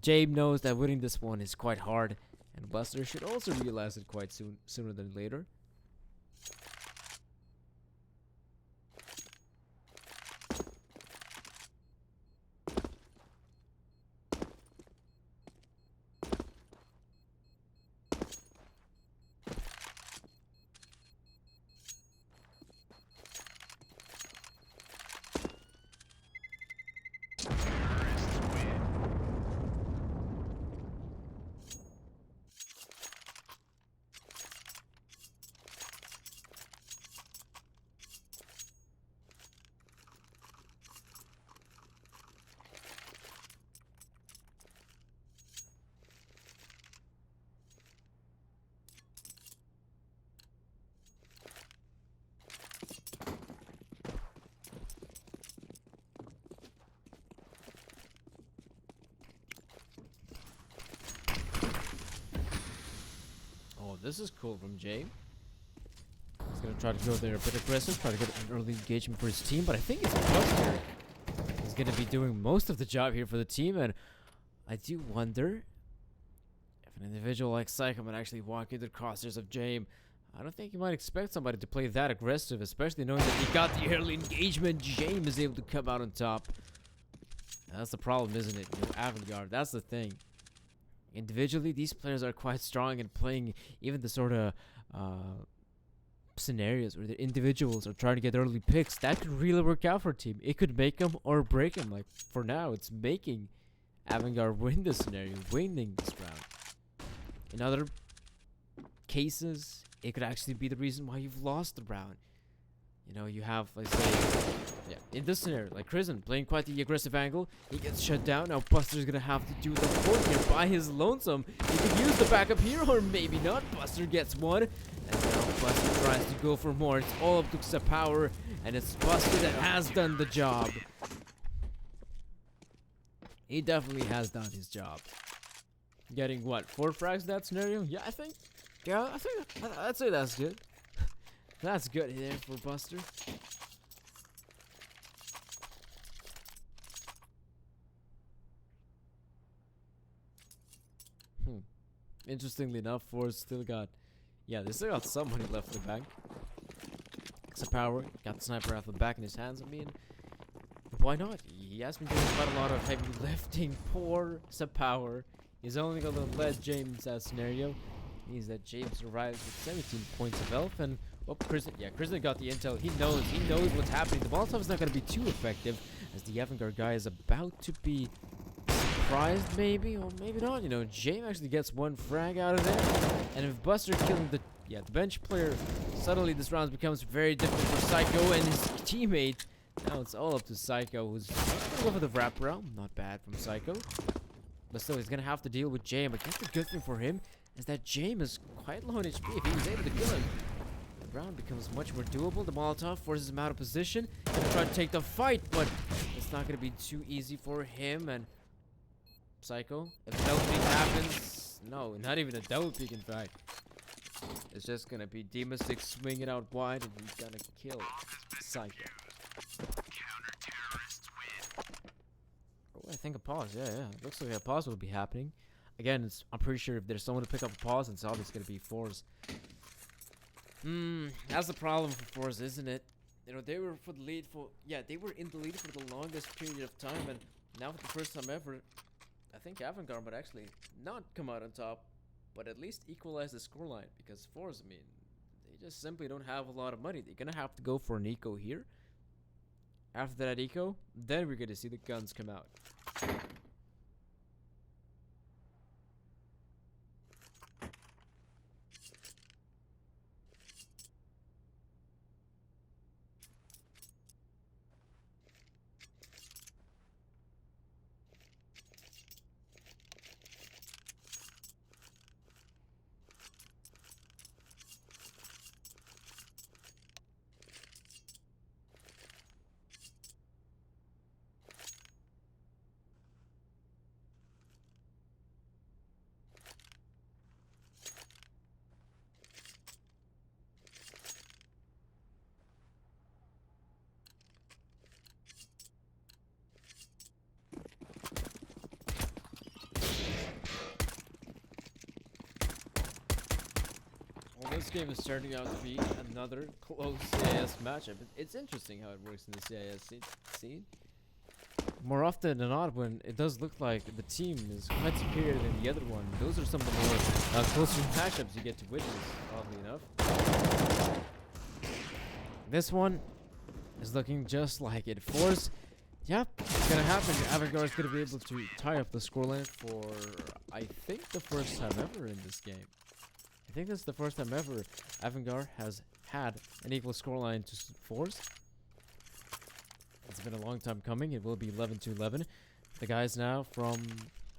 James knows that winning this one is quite hard, and Buster should also realize it quite sooner than later. Oh, this is cool from Jay. He's gonna try to go there a bit aggressive, try to get an early engagement for his team, but I think it's Buster. He's gonna be doing most of the job here for the team, and I do wonder if an individual like Psycho might actually walk into the crosshairs of James. I don't think you might expect somebody to play that aggressive, especially knowing that he got the early engagement. James is able to come out on top. That's the problem, isn't it? With AVANGAR, that's the thing. Individually, these players are quite strong in playing even the sort of scenarios where the individuals are trying to get early picks. That could really work out for a team. It could make them or break them. Like, for now, it's making AVANGAR win this scenario, winning this round. In other cases, it could actually be the reason why you've lost the round. You know, you have, let's say, yeah, in this scenario, like Crizin playing quite the aggressive angle. He gets shut down. Now Buster's gonna have to do the fort here by his lonesome. He could use the backup here, or maybe not. Buster gets one. And now Buster tries to go for more. It's all up to power, and it's Buster that has done the job. He definitely has done his job. Getting what, 4 frags in that scenario? Yeah, I think I'd say that's good. That's good there for Buster. Interestingly enough, forZe still got, yeah, they still got some money left in the bank. Some power, got the sniper rifle back in his hands. I mean, why not? He has been doing quite a lot of heavy lifting. Poor power. He's only gonna let James that scenario. Means that James arrives with 17 points of health, and oh, Crizin got the intel. He knows what's happening. The Molotov's not gonna be too effective, as the AVANGAR guy is about to be surprised, maybe, or maybe not. You know, James actually gets 1 frag out of there, and if Buster killing the bench player, suddenly this round becomes very difficult for Psycho and his teammate. Now it's all up to Psycho, who's gonna go for the wraparound. Not bad from Psycho, but still he's gonna have to deal with James. I guess the good thing for him is that James is quite low on HP. If he was able to kill him, the round becomes much more doable. The Molotov forces him out of position. He's gonna try to take the fight, but it's not gonna be too easy for him. And Psycho, if a double peek happens, no, not even a double peek in fact. It's just gonna be Demon 6 swinging out wide, and he's gonna kill Psycho. Oh, I think a pause, yeah. Looks like a pause will be happening. Again, I'm pretty sure if there's someone to pick up a pause, it's obviously gonna be forZe. That's the problem for forZe, isn't it? You know, they were for the lead for, they were in the lead for the longest period of time, and now for the first time ever, I think AVANGAR might actually not come out on top, but at least equalize the scoreline, because forZe, I mean, they just simply don't have a lot of money. They're gonna have to go for an eco here. After that eco, then we're gonna see the guns come out. game is turning out to be another close CIS matchup. It's interesting how it works in the CIS scene. More often than not, when it does look like the team is quite superior than the other one, those are some of the more closer matchups you get to witness, oddly enough. This one is looking just like it. forZe, yep, it's gonna happen. AVANGAR is gonna be able to tie up the scoreline for, I think, the first time ever in this game. I think this is the first time ever AVANGAR has had an equal scoreline to forZe. It's been a long time coming. It will be 11-11. The guys now from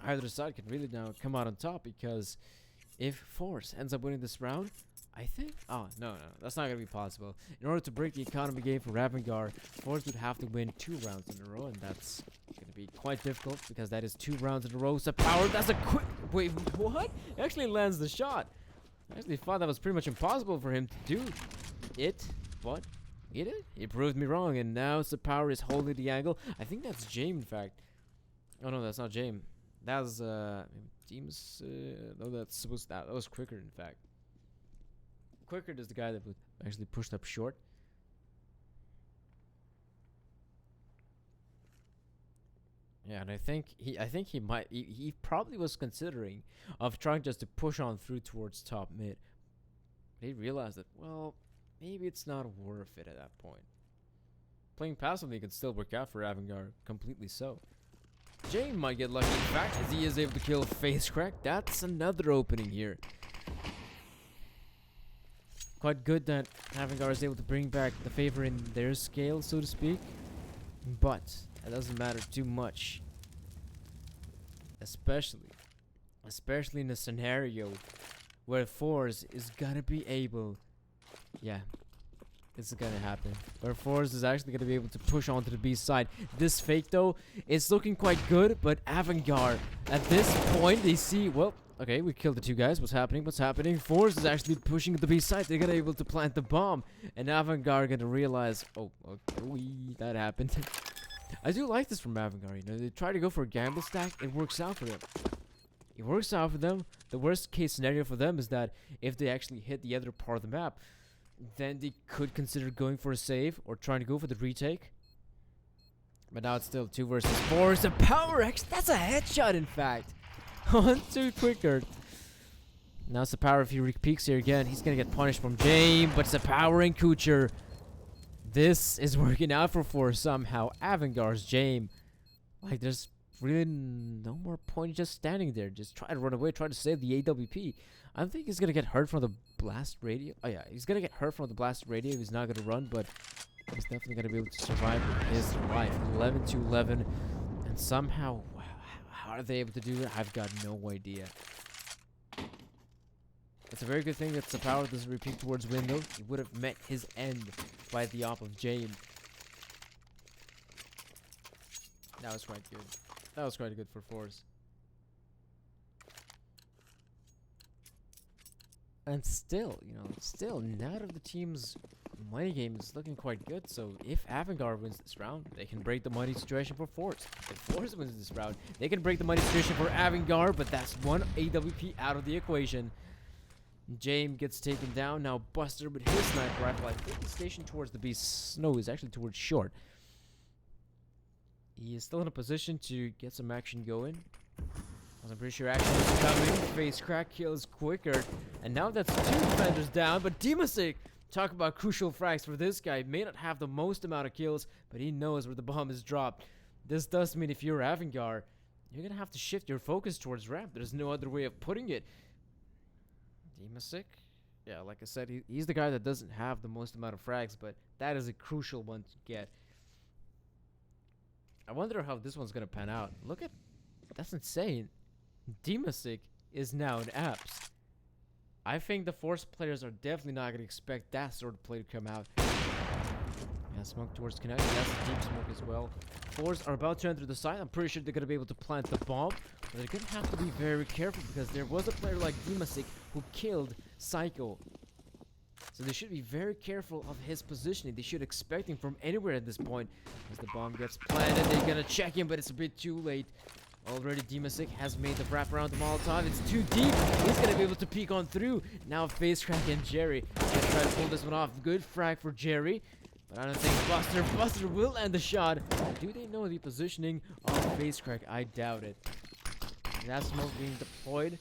either side can really now come out on top, because if forZe ends up winning this round, I think... Oh, no, that's not going to be possible. In order to break the economy game for AVANGAR, forZe would have to win 2 rounds in a row, and that's going to be quite difficult, because that is 2 rounds in a row. So power, that's a quick... Wait, what? He actually lands the shot. I actually thought that was pretty much impossible for him to do it, but... He did. He proved me wrong, and now Power is holding the angle. I think that's Jame, in fact. Oh no, that's not Jame. That's Deems. No, that's supposed. That was Quicker, in fact. Quicker is the guy that would actually pushed up short. Yeah, and I think he might. He probably was considering of trying just to push on through towards top mid. But he realized that, well, maybe it's not worth it at that point. Playing passively can still work out for AVANGAR, completely so. Jane might get lucky, in fact, as he is able to kill Face Crack. That's another opening here. Quite good that AVANGAR is able to bring back the favor in their scale, so to speak. But that doesn't matter too much. Especially in a scenario where forZe is gonna be able... Yeah, this is gonna happen. Where forZe is actually gonna be able to push onto the B side. This fake though, it's looking quite good, but AVANGAR at this point they see, well, okay, we killed the 2 guys. What's happening? forZe is actually pushing the B side. They're gonna be able to plant the bomb, and AVANGAR gonna realize, oh, okay, that happened. I do like this from AVANGAR. You know, they try to go for a gamble stack. It works out for them. It works out for them. The worst case scenario for them is that if they actually hit the other part of the map, then they could consider going for a save or trying to go for the retake. But now it's still 2 versus 4. It's a power X. That's a headshot, in fact. On to Quicker. Now it's a power. If he peeks here again, he's gonna get punished from Jame. But it's a power and Kucher. This is working out for forZe somehow. AVANGAR's Jame. Like, there's really no more point just standing there. Just try to run away. Try to save the AWP. I think he's gonna get hurt from the blast radio. Oh yeah, he's gonna get hurt from the blast radio. He's not gonna run, but he's definitely gonna be able to survive with his life. 11-11, and somehow, wow, how are they able to do it? I've got no idea. It's a very good thing that Power doesn't repeat towards window. He would have met his end by the op of Jame. That was quite good. That was quite good for forZe. And still, you know, none of the team's money game is looking quite good. So if AVANGAR wins this round, they can break the money situation for forZe. If forZe wins this round, they can break the money situation for AVANGAR, but that's 1 AWP out of the equation. Jame gets taken down. Now Buster with his sniper rifle. I think he's stationed towards the beast. No, he's actually towards short. He is still in a position to get some action going. I'm pretty sure action is coming. Face Crack kills Quicker. And now that's 2 defenders down. But Demasik, talk about crucial frags for this guy. May not have the most amount of kills, but he knows where the bomb is dropped. This does mean if you're AVANGAR, you're going to have to shift your focus towards ramp. There's no other way of putting it. Demasik, yeah, like I said, he's the guy that doesn't have the most amount of frags, but that is a crucial one to get. I wonder how this one's going to pan out. Look at... That's insane. Demasik is now in apps. I think the forZe players are definitely not going to expect that sort of play to come out. Yeah, smoke towards Connect. That's a deep smoke as well. forZe are about to enter the site. I'm pretty sure they're going to be able to plant the bomb. But they're going to have to be very careful, because there was a player like Demasik who killed Psycho. So they should be very careful of his positioning. They should expect him from anywhere at this point. As the bomb gets planted, they're going to check him, but it's a bit too late. Already Dimasik has made the wrap around the Molotov. It's too deep. He's going to be able to peek on through. Now FaceCrack and Jerry gonna try to pull this one off. Good frag for Jerry. But I don't think Buster will land the shot. Do they know the positioning of FaceCrack? I doubt it. That's smoke being deployed.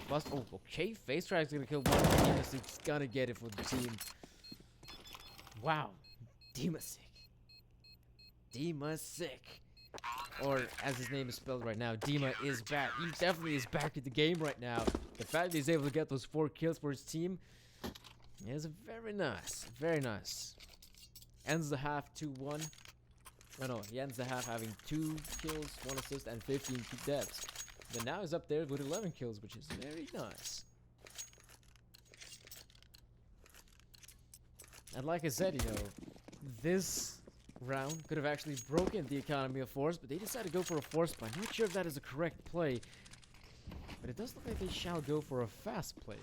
Buster, oh, okay. FaceCrack's going to kill one. Dimasik's going to get it for the team. Wow. Dimasik. Dimasik. Or, as his name is spelled right now, Dima is back. He definitely is back in the game right now. The fact that he's able to get those 4 kills for his team is very nice. Very nice. Ends the half 2-1. Oh no, he ends the half having 2 kills, 1 assist, and 15 deaths. But now he's up there with 11 kills, which is very nice. And like I said, you know, this round could have actually broken the economy of force, but they decided to go for a force play. I'm not sure if that is a correct play, but it does look like they shall go for a fast play.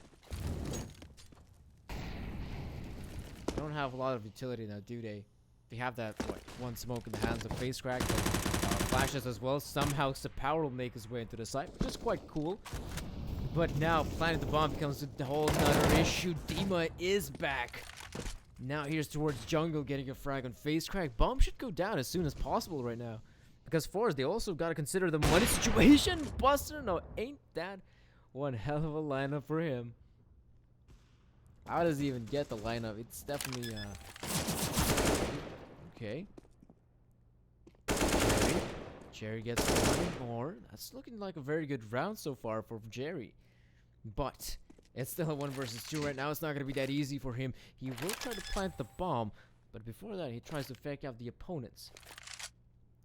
They don't have a lot of utility now, do they? They have that, what, 1 smoke in the hands of FaceCrack, flashes as well. Somehow Power will make his way into the site, which is quite cool. But now planting the bomb becomes a whole nother issue. Dima is back. Now here's towards jungle, getting a frag on FaceCrack. Bomb should go down as soon as possible right now. Because forZe, they also got to consider the money situation. Buster, no, ain't that one hell of a lineup for him. How does he even get the lineup? It's definitely, okay. Jerry gets 1 more. That's looking like a very good round so far for Jerry. But it's still a 1 versus 2 right now. It's not going to be that easy for him. He will try to plant the bomb, but before that, he tries to fake out the opponents.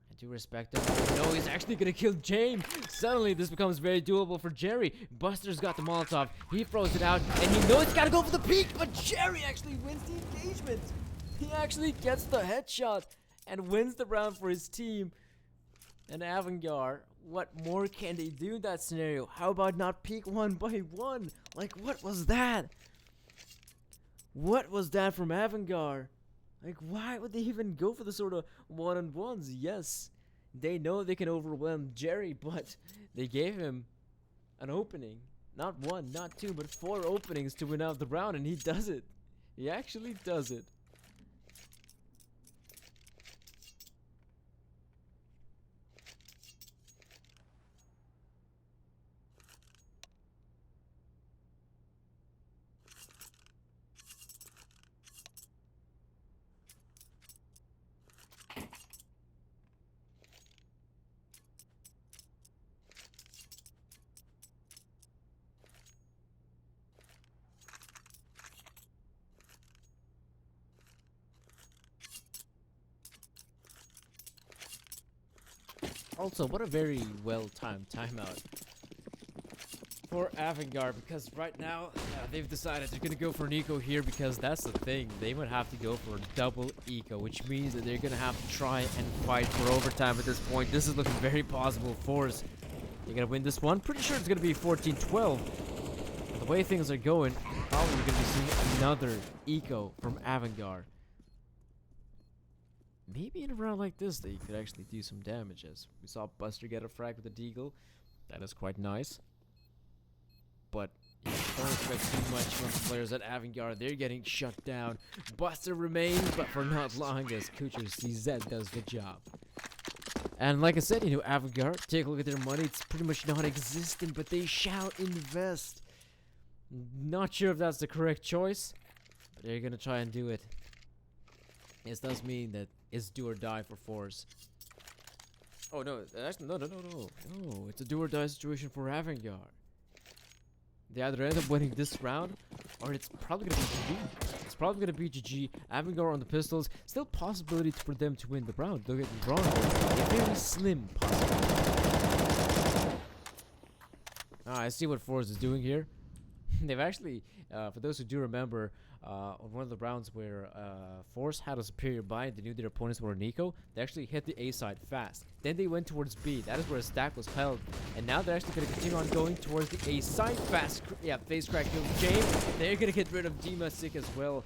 I do respect him. Oh, no, he's actually going to kill James. Suddenly, this becomes very doable for Jerry. Buster's got the Molotov. He throws it out, and he knows he's got to go for the peak, but Jerry actually wins the engagement. He actually gets the headshot and wins the round for his team. And AVANGAR, what more can they do in that scenario? How about not peek 1 by 1? Like, what was that? What was that from AVANGAR? Like, why would they even go for the sort of 1-on-1s? Yes, they know they can overwhelm Jerry, but they gave him an opening. Not 1, not 2, but 4 openings to win out the round, and he does it. He actually does it. Also, what a very well-timed timeout for AVANGAR, because right now they've decided they're gonna go for an eco here, because that's the thing, they would have to go for a double eco, which means that they're gonna have to try and fight for overtime at this point. This is looking very possible. forZe, they're gonna win this one. Pretty sure it's gonna be 14-12. The way things are going, probably gonna be seeing another eco from AVANGAR. Maybe in a round like this, they could actually do some damage, as we saw Buster get a frag with a deagle. That is quite nice. But yeah, don't expect too much from the players at AVANGAR. They're getting shut down. Buster remains, but for not long, as Kucher CZ does the job. And like I said, you know, AVANGAR, take a look at their money. It's pretty much non-existent, but they shall invest. Not sure if that's the correct choice, but they're gonna try and do it. This does mean that it's do or die for forZe. Oh no, actually, no. No, it's a do or die situation for AVANGAR. They either end up winning this round, or it's probably gonna be GG. It's probably gonna be GG. AVANGAR on the pistols. Still possibility for them to win the round. Don't get me wrong, a very slim possibility. I see what forZe is doing here. They've actually, for those who do remember, on one of the rounds where forZe had a superior buy and they knew their opponents were an eco, they actually hit the A side fast. Then they went towards B. That is where a stack was held. And now they're actually going to continue on going towards the A side fast. Yeah, FaceCrack killed James. They're going to get rid of Dimasik as well.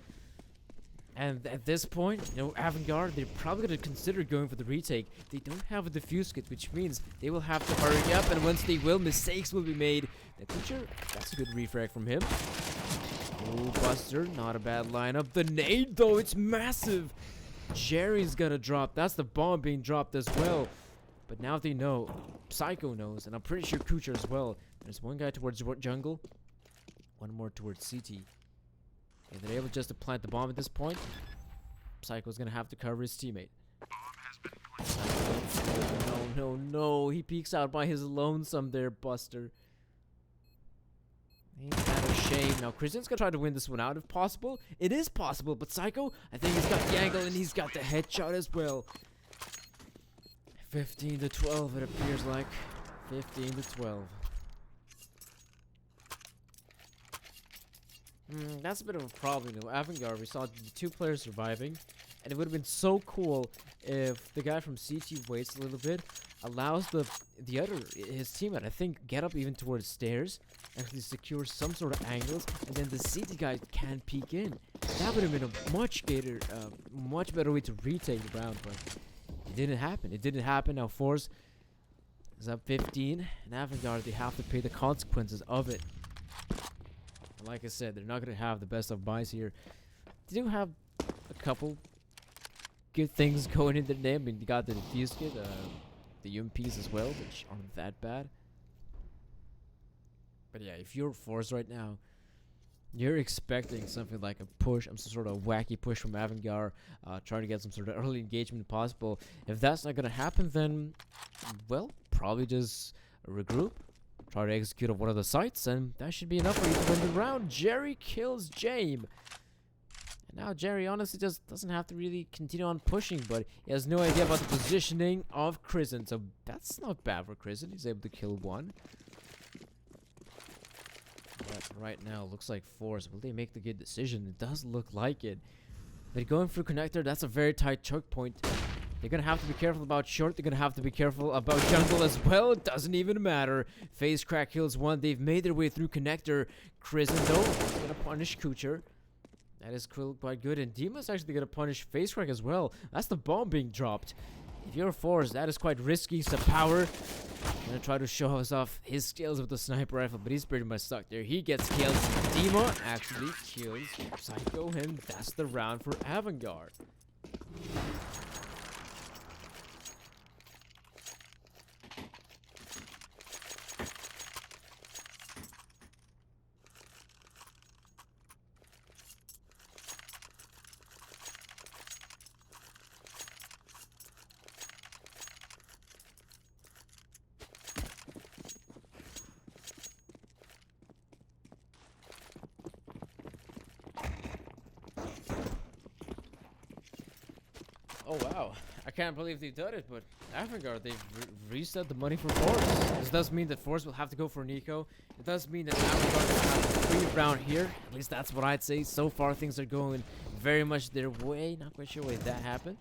And at this point, you know, AVANGAR, they're probably going to consider going for the retake. They don't have a defuse kit, which means they will have to hurry up, and once they will, mistakes will be made. The creature, that's a good refrag from him. Oh, Buster, not a bad lineup. The nade, though, it's massive. Jerry's gonna drop. That's the bomb being dropped as well. But now they know. Psycho knows, and I'm pretty sure Kucher as well. There's one guy towards jungle, one more towards CT. If they're able just to plant the bomb at this point, Psycho's gonna have to cover his teammate. No. He peeks out by his lonesome there, Buster. Ain't that a shame? Now, Kristen's gonna try to win this one out if possible. It is possible, but Psycho, I think he's got the angle and he's got the headshot as well. 15 to 12, it appears like. 15 to 12. That's a bit of a problem, though. AVANGAR, we saw the two players surviving, and it would have been so cool if the guy from CT waits a little bit, allows the other, his teammate, I think, get up even towards stairs, actually secure some sort of angles, and then the CT guy can peek in. That would have been a much better way to retake the round, but it didn't happen. It didn't happen. Now forZe is up 15, and AVANGAR, they have to pay the consequences of it. Like I said, they're not going to have the best of buys here. They do have a couple good things going in their name. I mean, you got the defuse kit, the UMPs as well, which aren't that bad. But yeah, if you're forZe right now, you're expecting something like a push, some sort of wacky push from AVANGAR, trying to get some sort of early engagement if possible. If that's not going to happen, then, well, probably just regroup. Try to execute on one of the sites, and that should be enough for you to win the round. Jerry kills Jame. And now Jerry honestly just doesn't have to really continue on pushing, but he has no idea about the positioning of Krisen. So that's not bad for Krisen. He's able to kill one. But right now, looks like forZe. Will they make the good decision? It does look like it. But going through connector, that's a very tight choke point. They're going to have to be careful about short. They're going to have to be careful about jungle as well. It doesn't even matter. Phase crack kills one. They've made their way through connector. Krisen, though, is going to punish Kucher. That is quite good. And Dima's actually going to punish phase crack as well. That's the bomb being dropped. If you're forZe, that is quite risky. Some power. Going to try to show us off his skills with the sniper rifle, but he's pretty much stuck there. He gets killed. Dima actually kills Psycho, and that's the round for AVANGAR. Oh wow, I can't believe they've done it, but AVANGAR, they've reset the money for forZe. This does mean that forZe will have to go for Nico. It does mean that AVANGAR will have a free round here. At least that's what I'd say. So far, things are going very much their way. Not quite sure why that happened.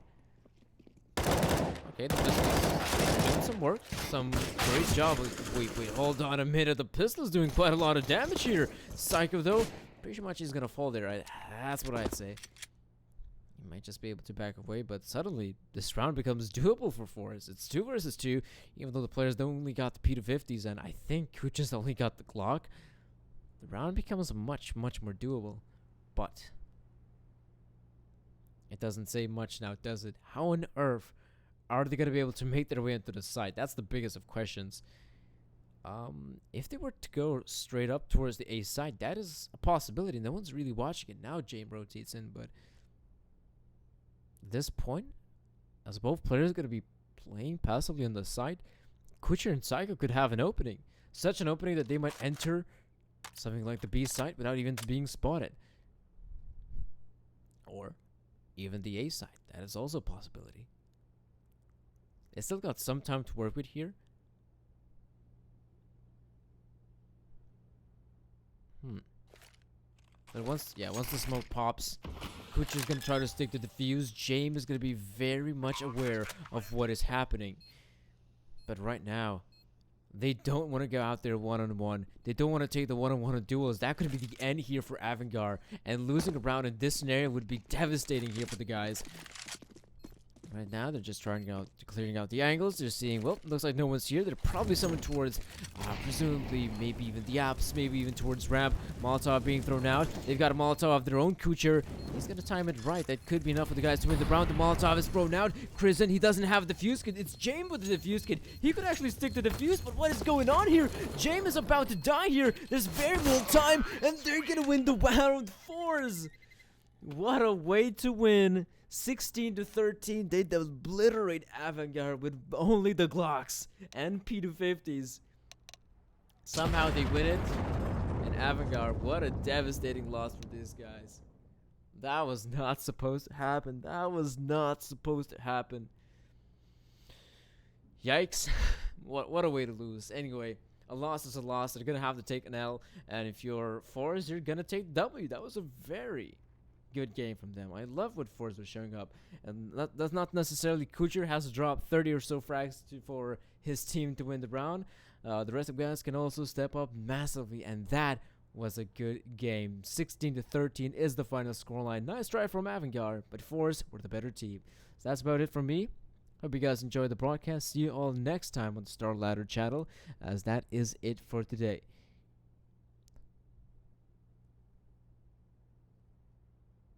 Okay, the pistol's doing some work. Some great job. Wait, hold on a minute. The pistol's doing quite a lot of damage here. Psycho, though, pretty much he's gonna fall there. That's what I'd say. He might just be able to back away, but suddenly this round becomes doable for forZe. It's 2 versus 2, even though the players only got the P250s, and I think who just only got the Glock. The round becomes much more doable, but it doesn't say much now, does it? How on earth are they going to be able to make their way into the site? That's the biggest of questions. If they were to go straight up towards the A side, that is a possibility. No one's really watching it. Now Jame rotates in, but at this point, as both players are going to be playing passively on the side, Kucher and Psycho could have an opening. Such an opening that they might enter something like the B side without even being spotted. Or even the A side. That is also a possibility. They still got some time to work with here. But once the smoke pops, Kucher's gonna try to stick to the defuse. Jame is gonna be very much aware of what is happening. But right now, They don't want to go out there one-on-one. They don't want to take the one-on-one duels. That could be the end here for AVANGAR. And losing a round in this scenario would be devastating here for the guys. Right now, they're just clearing out the angles. They're seeing, well, looks like no one's here. They're probably summoned towards, presumably, maybe even the apps, maybe even towards ramp. Molotov being thrown out. They've got a Molotov of their own. Kucher, he's going to time it right. That could be enough for the guys to win the round. The Molotov is thrown out. Kristen, he doesn't have the defuse kit. It's James with the defuse kit. He could actually stick to defuse, but what is going on here? James is about to die here. There's very little time, and they're going to win the round fours. What a way to win. 16-13, they obliterate AVANGAR with only the Glocks and P250s. Somehow they win it. And AVANGAR, what a devastating loss for these guys. That was not supposed to happen. That was not supposed to happen. Yikes. What a way to lose. Anyway, a loss is a loss. They're going to have to take an L. And if you're forZe, you're going to take W. That was a very good game from them. I love what forZe was showing up, and that's not necessarily Kucher has to drop 30 or so frags for his team to win the round. The rest of the guys can also step up massively, and that was a good game. 16-13 is the final scoreline. Nice try from AVANGAR, but forZe were the better team. So that's about it from me. Hope you guys enjoyed the broadcast. See you all next time on the Star Ladder channel, as that is it for today.